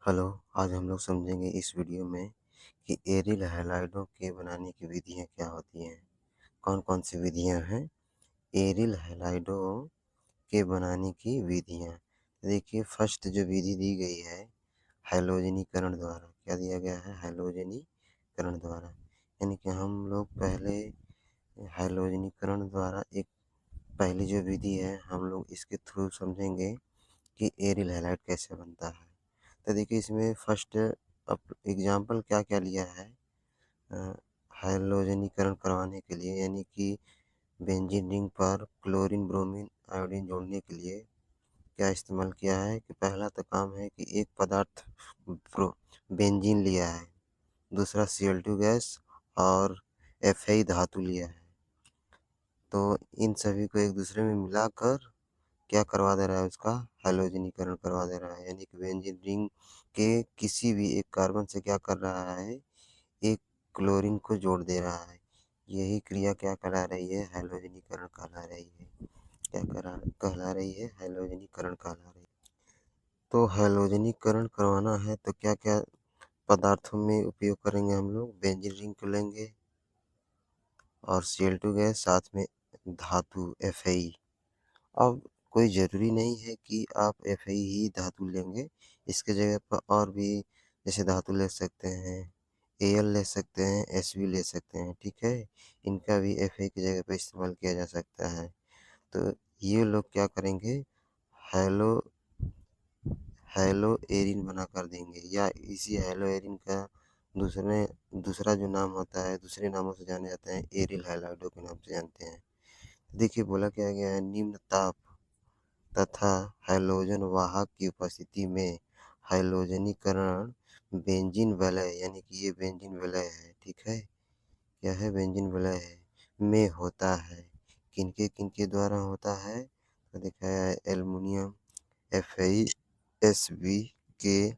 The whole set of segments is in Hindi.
हेलो, आज हम लोग समझेंगे इस वीडियो में कि एरियल हैलाइडों के बनाने की विधियाँ क्या होती हैं। कौन-कौन सी विधियाँ हैं? एरियल हैलाइडों के बनाने की विधियाँ। देखिए फर्स्ट जो विधि दी गई है हैलोजनीकरण द्वारा। क्या दिया गया है? हैलोजनीकरण द्वारा। यानी कि हम लोग पहले हैलोजनीकरण द्वारा एक पहली जो विधि है हम लोग इसके थ्रू समझेंगे कि एरियल हैलाइड कैसे बनता है। तो देखिए इसमें फर्स्ट एग्जाम्पल क्या-क्या लिया है अ, हैलोजनीकरण करवाने के लिए, यानी कि बेंजीन रिंग पर क्लोरीन, ब्रोमीन, आयोडीन जोड़ने के लिए क्या इस्तेमाल किया है कि पहला तो काम है कि एक पदार्थ ब्रो बेंजीन लिया है, दूसरा Cl2 गैस और Fe धातु लिया है। तो इन सभी को एक दूसरे में मिलाकर क्या करवा दे रहा है, उसका हैलोजनीकरण करवा दे रहा है। यानी कि बेंजीन रिंग के किसी भी एक कार्बन से क्या कर रहा है, एक क्लोरीन को जोड़ दे रहा है। यही क्रिया क्या कहला रही है? हैलोजनीकरण कहला रही है। क्या कहला रही है? हैलोजनीकरण कहला रही है। तो हैलोजनीकरण करवाना है तो क्या-क्या पदार्थों में उपयोग करेंगे हम लोग? बेंजीन रिंग को लेंगे और Cl2 गैस, साथ में धातु Fe। अब कोई ज़रूरी नहीं है कि आप Fe ही धातु लेंगे, इसके जगह पर और भी जैसे धातु ले सकते हैं, Al ले सकते हैं, Sb ले सकते हैं, ठीक है? इनका भी Fe की जगह पे इस्तेमाल किया जा सकता है। तो ये लोग क्या करेंगे, हैलो हैलो एरिन बना कर देंगे, या इसी हैलो एरिन का दूसरा जो नाम होता है, दूसरे नामों से जाने जाते हैं, एरिल हैलाइडों के नाम से जानते हैं। देखिए बोला क्या गया है, निम्न ताप तथा हैलोजन वाहक की उपस्थिति में हैलोजनीकरण बेंजीन वलय, यानी कि ये बेंजीन वलय है, ठीक है? क्या है? बेंजीन वलय है, में होता है। किनके द्वारा होता है? तो दिखाया है एल्युमिनियम FeSb के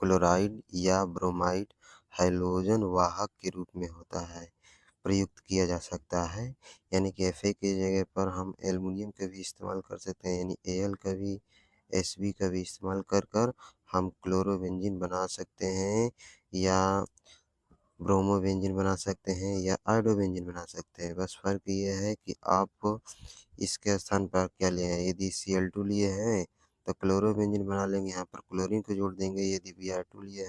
क्लोराइड या ब्रोमाइड हैलोजन वाहक के रूप में होता है, प्रयुक्त किया जा सकता है। यानी कि Fe की जगह पर हम एल्युमिनियम का भी इस्तेमाल कर सकते हैं, यानी Al का भी, Sb का भी इस्तेमाल कर हम क्लोरोबेंजीन बना सकते हैं, या ब्रोमोबेंजीन बना सकते हैं, या आयोडोबेंजीन बना सकते हैं। बस फ़र्क ये है कि आप इसके स्थान पर क्या लिए हैं। यदि Cl2 लिए हैं तो क्लोरोबेंजीन बना लेंगे, यहाँ पर क्लोरीन को जोड़ देंगे। यदि Br2 लिए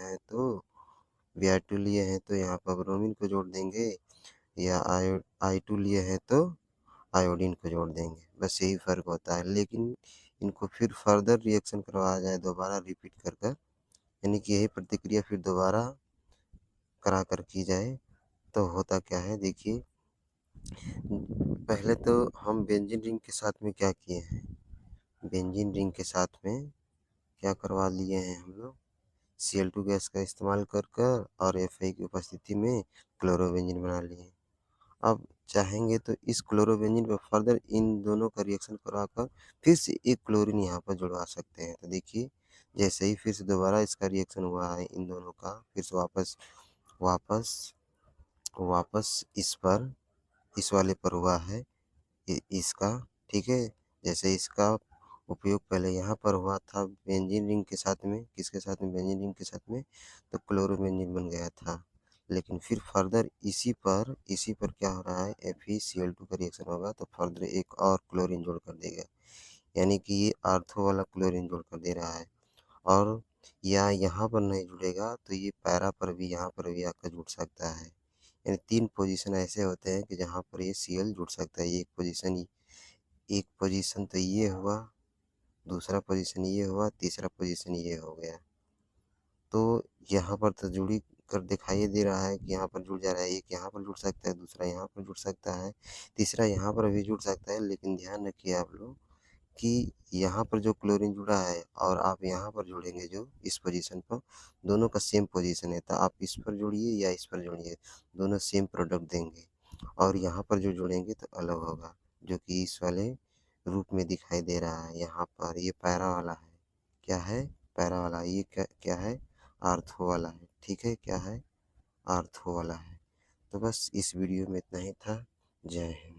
हैं तो यहाँ पर ब्रोमीन को जोड़ देंगे, या I2 लिए हैं तो आयोडीन को जोड़ देंगे। बस यही फ़र्क होता है। लेकिन इनको फिर फर्दर रिएक्शन करवाया जाए दोबारा रिपीट कर, यानी कि यही प्रतिक्रिया फिर दोबारा करा कर की जाए, तो होता क्या है देखिए, पहले तो हम बेंजीन रिंग के साथ में क्या किए हैं, बेंजीन रिंग के साथ में क्या करवा लिए हैं हम लोग, Cl2 गैस का इस्तेमाल कर और Fe की उपस्थिति में क्लोरोबेंजीन बना लिए। अब चाहेंगे तो इस क्लोरोबेंजीन पर फर्दर इन दोनों का रिएक्शन करवाकर फिर से एक क्लोरीन यहाँ पर जुड़वा सकते हैं। तो देखिए जैसे ही फिर से दोबारा इसका रिएक्शन हुआ है इन दोनों का, फिर से वापस वापस इस वाले पर हुआ है, इसका, ठीक है? जैसे इसका उपयोग पहले यहाँ पर हुआ था बेंजीन रिंग के साथ में, किसके साथ में? बेंजीन रिंग के साथ में, तो क्लोरोबेंजीन बन गया था। लेकिन फिर फर्दर इसी पर क्या हो रहा है, FeCl2 का रिएक्शन होगा तो फर्दर एक और क्लोरीन जोड़ कर देगा, यानी कि ये ऑर्थो वाला क्लोरीन जोड़ कर दे रहा है। और या यहाँ पर नहीं जुड़ेगा तो ये पैरा पर भी, यहाँ पर भी आकर जुड़ सकता है। यानी 3 पोजीशन ऐसे होते हैं कि जहाँ पर ये Cl जुड़ सकता है। एक पोजीशन तो ये हुआ, दूसरा पोजीशन ये हुआ, तीसरा पोजीशन ये हो गया। तो यहाँ पर तो जुड़ी कर दिखाई दे रहा है कि यहाँ पर जुड़ जा रहा है, एक यहाँ पर जुड़ सकता है, दूसरा यहाँ पर जुड़ सकता है, तीसरा यहाँ पर भी जुड़ सकता है। लेकिन ध्यान रखिए आप लोग कि यहाँ पर जो क्लोरीन जुड़ा है और आप यहाँ पर जुड़ेंगे जो इस पोजीशन पर, दोनों का सेम पोजीशन है, तो आप इस पर जुड़िए या इस पर जुड़िए, दोनों सेम प्रोडक्ट देंगे। और यहाँ पर जो जुड़ेंगे तो अलग होगा, जो कि इस वाले रूप में दिखाई दे रहा है। यहाँ पर ये पैरा वाला है, क्या है? पैरा वाला। ये क्या है? आर्थो वाला है, ठीक है? क्या है? आर्थो वाला है। तो बस इस वीडियो में इतना ही था। जय हिंद।